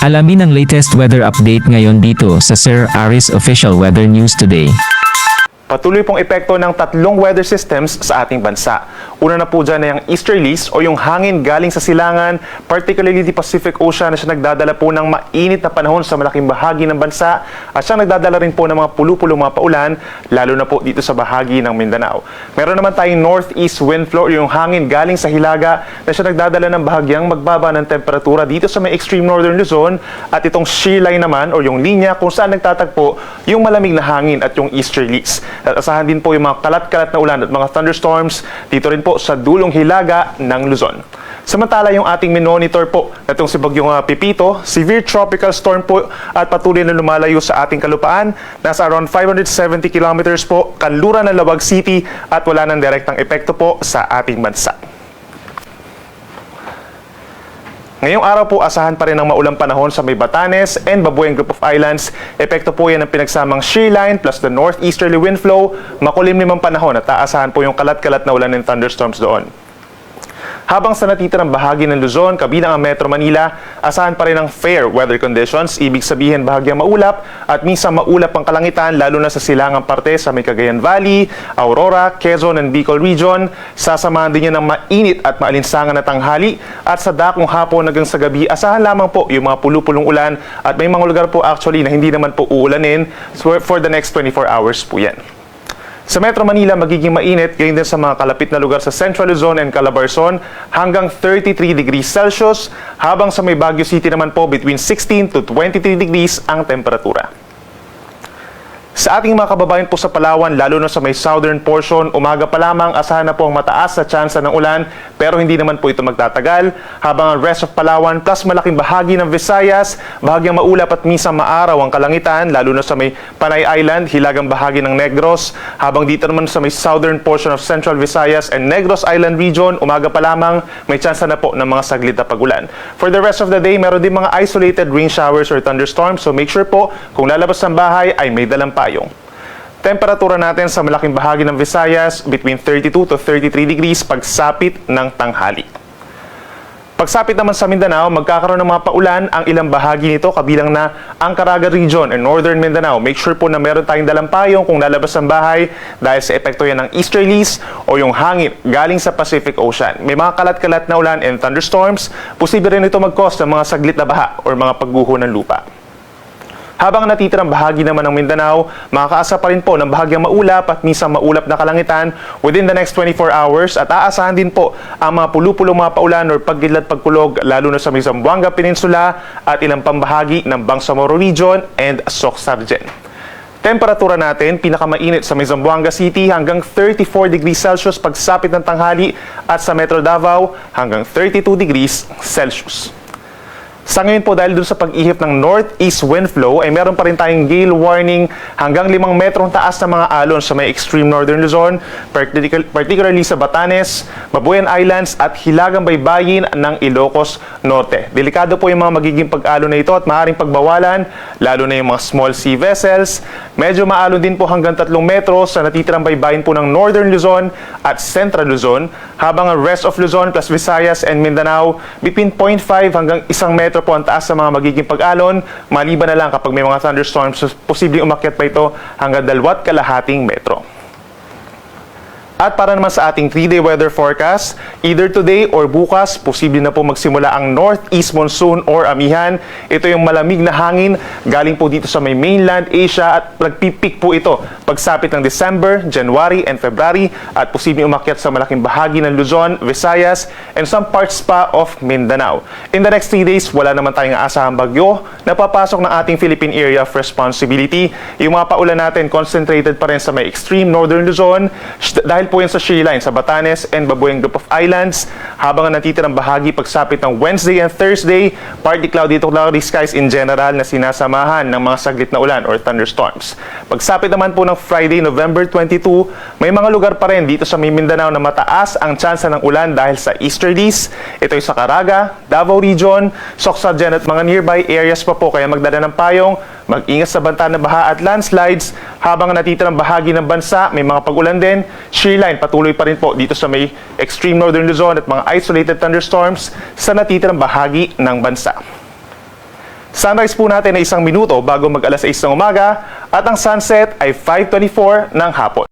Alamin ang latest weather update ngayon dito sa Sir Aris Official Weather News Today. Patuloy pong epekto ng tatlong weather systems sa ating bansa. Una na po dyan ay ang easterlies o yung hangin galing sa silangan, particularly the Pacific Ocean, na siya nagdadala po ng mainit na panahon sa malaking bahagi ng bansa at siya nagdadala rin po ng mga pulu-pulong mga paulan, lalo na po dito sa bahagi ng Mindanao. Meron naman tayong northeast wind flow, yung hangin galing sa Hilaga na siya nagdadala ng bahagyang magbaba ng temperatura dito sa may extreme northern Luzon, at itong shear line naman o yung linya kung saan nagtatagpo yung malamig na hangin at yung easterlies. At asahan din po yung mga kalat-kalat na ulan at mga thunderstorms dito rin po sa dulong Hilaga ng Luzon. Samantala, yung ating minonitor po na itong si Bagyong Pipito, severe tropical storm po at patuloy na lumalayo sa ating kalupaan. Nasa around 570 kilometers po, kanluran ng Lawag City at wala ng direktang epekto po sa ating bansa. Ngayong araw po, asahan pa rin ang maulang panahon sa may Batanes and Babueng Group of Islands. Epekto po yan ng pinagsamang shear line plus the northeasterly wind flow. Makulimlim ang panahon at aasahan po yung kalat-kalat na ulan and thunderstorms doon. Habang sa natitirang bahagi ng Luzon, kabilang ang Metro Manila, asahan pa rin ang fair weather conditions. Ibig sabihin bahagyang maulap at minsan maulap ang kalangitan, lalo na sa silangang parte sa may Cagayan Valley, Aurora, Quezon and Bicol region. Sasamahan din yan ng mainit at maalinsangan na tanghali, at sa dakong hapon hanggang sa gabi, asahan lamang po yung mga pulu-pulong ulan, at may mga lugar po actually na hindi naman po uulanin for the next 24 hours po yan. Sa Metro Manila, magiging mainit, gayon din sa mga kalapit na lugar sa Central Luzon and Calabarzon, hanggang 33 degrees Celsius, habang sa may Baguio City naman po, between 16 to 23 degrees ang temperatura. Sa ating mga kababayan po sa Palawan, lalo na sa may southern portion, umaga pa lamang asahan na po ang mataas na tsansa ng ulan, pero hindi naman po ito magtatagal. Habang ang rest of Palawan plus malaking bahagi ng Visayas, bahagyang maulap at minsan maaraw ang kalangitan, lalo na sa may Panay Island, hilagang bahagi ng Negros. Habang dito naman sa may southern portion of Central Visayas and Negros Island region, umaga pa lamang may tsansa na po ng mga saglit na pagulan. For the rest of the day, meron din mga isolated rain showers or thunderstorms, so make sure po kung lalabas ng bahay ay may dalang payong. Temperatura natin sa malaking bahagi ng Visayas, between 32 to 33 degrees pagsapit ng tanghali. Pagsapit naman sa Mindanao, magkakaroon ng mga paulan ang ilang bahagi nito, kabilang na ang Caraga region and northern Mindanao. Make sure po na meron tayong dalang payong kung lalabas ng bahay dahil sa epekto yan ng easterlies o yung hangin galing sa Pacific Ocean. May mga kalat-kalat na ulan and thunderstorms. Posible rin ito mag-cause ng mga saglit na baha o mga pagguho ng lupa. Habang natitirang bahagi naman ng Mindanao, makakaasa pa rin po ng bahagyang maulap at minsan maulap na kalangitan within the next 24 hours, at aasahan din po ang mga pulu-pulong mga paulan or pagkidlat pagkulog, lalo na sa may Zamboanga Peninsula at ilang pambahagi ng Bangsamoro region and Soc-Sargen. Temperatura natin, pinakamainit sa may Zamboanga City hanggang 34 degrees Celsius pagsapit ng tanghali, at sa Metro Davao hanggang 32 degrees Celsius. Sa ngayon po, dahil dun sa pag-ihip ng northeast wind flow, ay meron pa rin tayong gale warning hanggang 5 metrong taas na mga alon sa may extreme northern Luzon, particularly sa Batanes, Babuyan Islands at hilagang baybayin ng Ilocos Norte. Delikado po yung mga magiging pag-alon na ito at maaaring pagbawalan, lalo na yung mga small sea vessels. Medyo maalon din po hanggang 3 metro sa natitirang baybayin po ng northern Luzon at central Luzon, habang ang rest of Luzon plus Visayas and Mindanao, between 0.5 hanggang 1 metro po ang taas sa mga magiging pag-alon, maliban na lang kapag may mga thunderstorms, posibleng umakyat pa ito hanggang 2.5 metro. At para naman sa ating 3-day weather forecast, either today or bukas, posible na po magsimula ang northeast monsoon or amihan. Ito yung malamig na hangin galing po dito sa may mainland Asia, at nagpipik po ito pagsapit ng December, January, and February, at posibleng umakyat sa malaking bahagi ng Luzon, Visayas, and some parts pa of Mindanao. In the next 3 days, wala naman tayong aasahang bagyo na papasok ng ating Philippine Area of Responsibility. Yung mga paulan natin, concentrated pa rin sa may extreme northern Luzon, dahil po yan sa shear line sa Batanes and Babueng Group of Islands, habang ang natitirang bahagi pagsapit ng Wednesday and Thursday, partly cloudy to cloudy skies in general na sinasamahan ng mga saglit na ulan or thunderstorms. Pagsapit naman po ng Friday, November 22, may mga lugar pa rin dito sa Mindanao na mataas ang tsansa ng ulan dahil sa easterlies. Ito ay sa Caraga, Davao region, Soc-Sargen at mga nearby areas pa po, kaya magdala ng payong, mag-ingat sa banta ng baha at landslides. Habang natitirang bahagi ng bansa, may mga pag-ulan din. Shear line patuloy pa rin po dito sa may extreme northern Luzon at mga isolated thunderstorms sa natitirang bahagi ng bansa. Sa sunrise po natin ay 1 minuto bago mag alas 6 ng umaga at ang sunset ay 5:24 ng hapon.